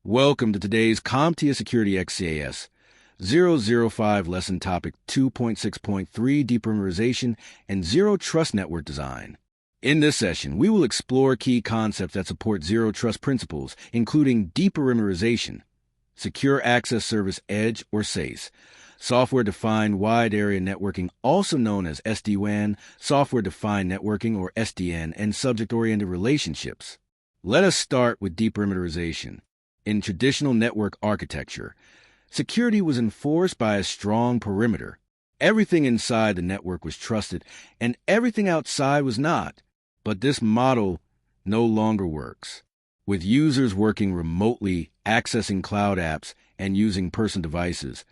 Welcome to today's CompTIA SecurityX CAS-005 lesson topic 2.6.3 Deperimeterization and Zero Trust Network Design. In this session, we will explore key concepts that support Zero Trust principles, including deperimeterization, Secure Access Service Edge or SASE, Software-Defined Wide Area Networking, also known as SD-WAN, Software-Defined Networking or SDN, and Subject-Oriented Relationships. Let us start with deperimeterization. In traditional network architecture, security was enforced by a strong perimeter. Everything inside the network was trusted, and everything outside was not. But this model no longer works. With users working remotely, accessing cloud apps, and using personal devices,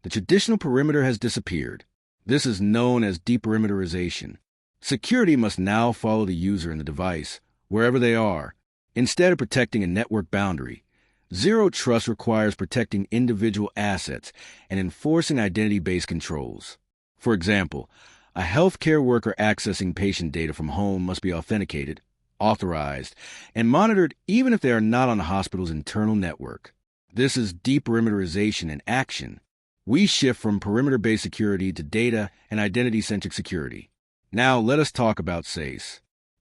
the traditional perimeter has disappeared. This is known as deperimeterization. Security must now follow the user and the device, wherever they are. Instead of protecting a network boundary, Zero Trust requires protecting individual assets and enforcing identity-based controls. For example, a healthcare worker accessing patient data from home must be authenticated, authorized, and monitored even if they are not on the hospital's internal network. This is deperimeterization in action. We shift from perimeter-based security to data and identity-centric security. Now let us talk about SASE.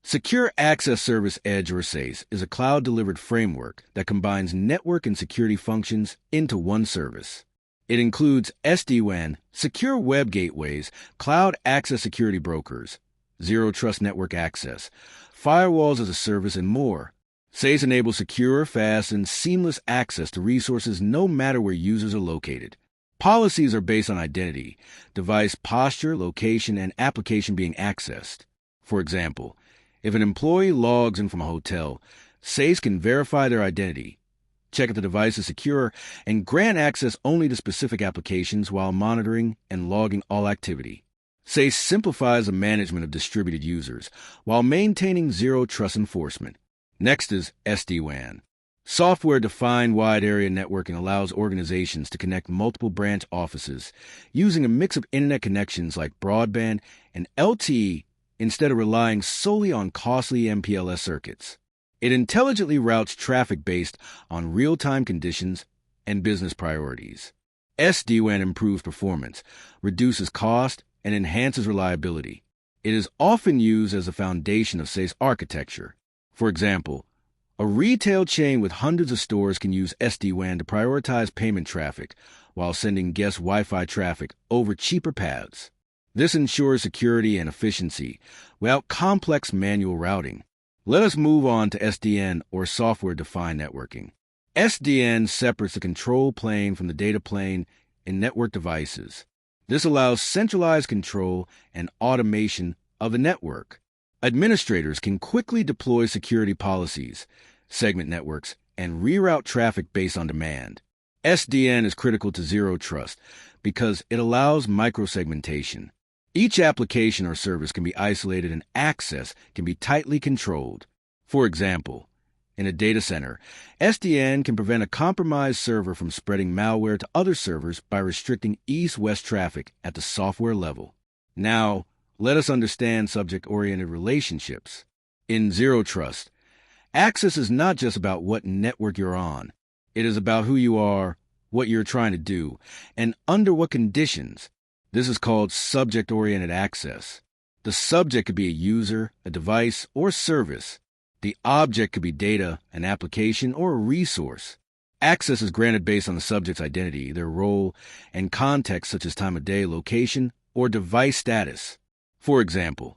Secure Access Service Edge or SASE is a cloud-delivered framework that combines network and security functions into one service. It includes SD-WAN, secure web gateways, cloud access security brokers, Zero Trust network access, firewalls as a service, and more. SASE enables secure, fast, and seamless access to resources no matter where users are located. Policies are based on identity, device posture, location, and application being accessed. For example, if an employee logs in from a hotel, SASE can verify their identity, check if the device is secure, and grant access only to specific applications while monitoring and logging all activity. SASE simplifies the management of distributed users while maintaining Zero Trust enforcement. Next is SD-WAN. Software-Defined Wide Area Networking allows organizations to connect multiple branch offices using a mix of internet connections like broadband and LTE instead of relying solely on costly MPLS circuits. It intelligently routes traffic based on real-time conditions and business priorities. SD-WAN improves performance, reduces cost, and enhances reliability. It is often used as the foundation of SASE architecture. For example, a retail chain with hundreds of stores can use SD-WAN to prioritize payment traffic while sending guest Wi-Fi traffic over cheaper paths. This ensures security and efficiency without complex manual routing. Let us move on to SDN or Software-Defined Networking. SDN separates the control plane from the data plane in network devices. This allows centralized control and automation of the network. Administrators can quickly deploy security policies, segment networks, and reroute traffic based on demand. SDN is critical to Zero Trust because it allows microsegmentation. Each application or service can be isolated and access can be tightly controlled. For example, in a data center, SDN can prevent a compromised server from spreading malware to other servers by restricting east-west traffic at the software level. Now, let us understand subject-oriented relationships. In Zero Trust, access is not just about what network you're on. It is about who you are, what you're trying to do, and under what conditions. This is called subject-oriented access. The subject could be a user, a device, or service. The object could be data, an application, or a resource. Access is granted based on the subject's identity, their role, and context such as time of day, location, or device status. For example,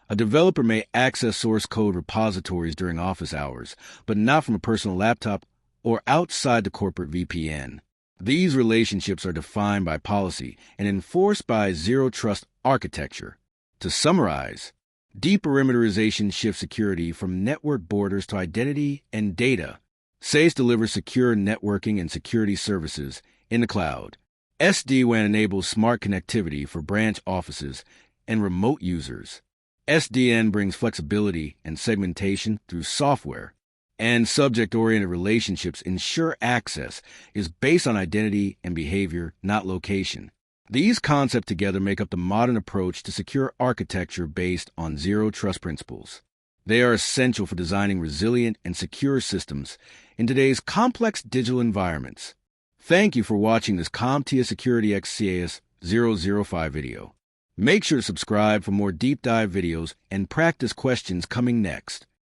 a developer may access source code repositories during office hours, but not from a personal laptop or outside the corporate VPN. These relationships are defined by policy and enforced by Zero Trust architecture. To summarize, deperimeterization shifts security from network borders to identity and data. SASE delivers secure networking and security services in the cloud. SD-WAN enables smart connectivity for branch offices and remote users. SDN brings flexibility and segmentation through software. And subject-oriented relationships ensure access is based on identity and behavior, not location. These concepts together make up the modern approach to secure architecture based on Zero Trust principles. They are essential for designing resilient and secure systems in today's complex digital environments. Thank you for watching this CompTIA SecurityX CAS-005 video. Make sure to subscribe for more deep dive videos and practice questions coming next.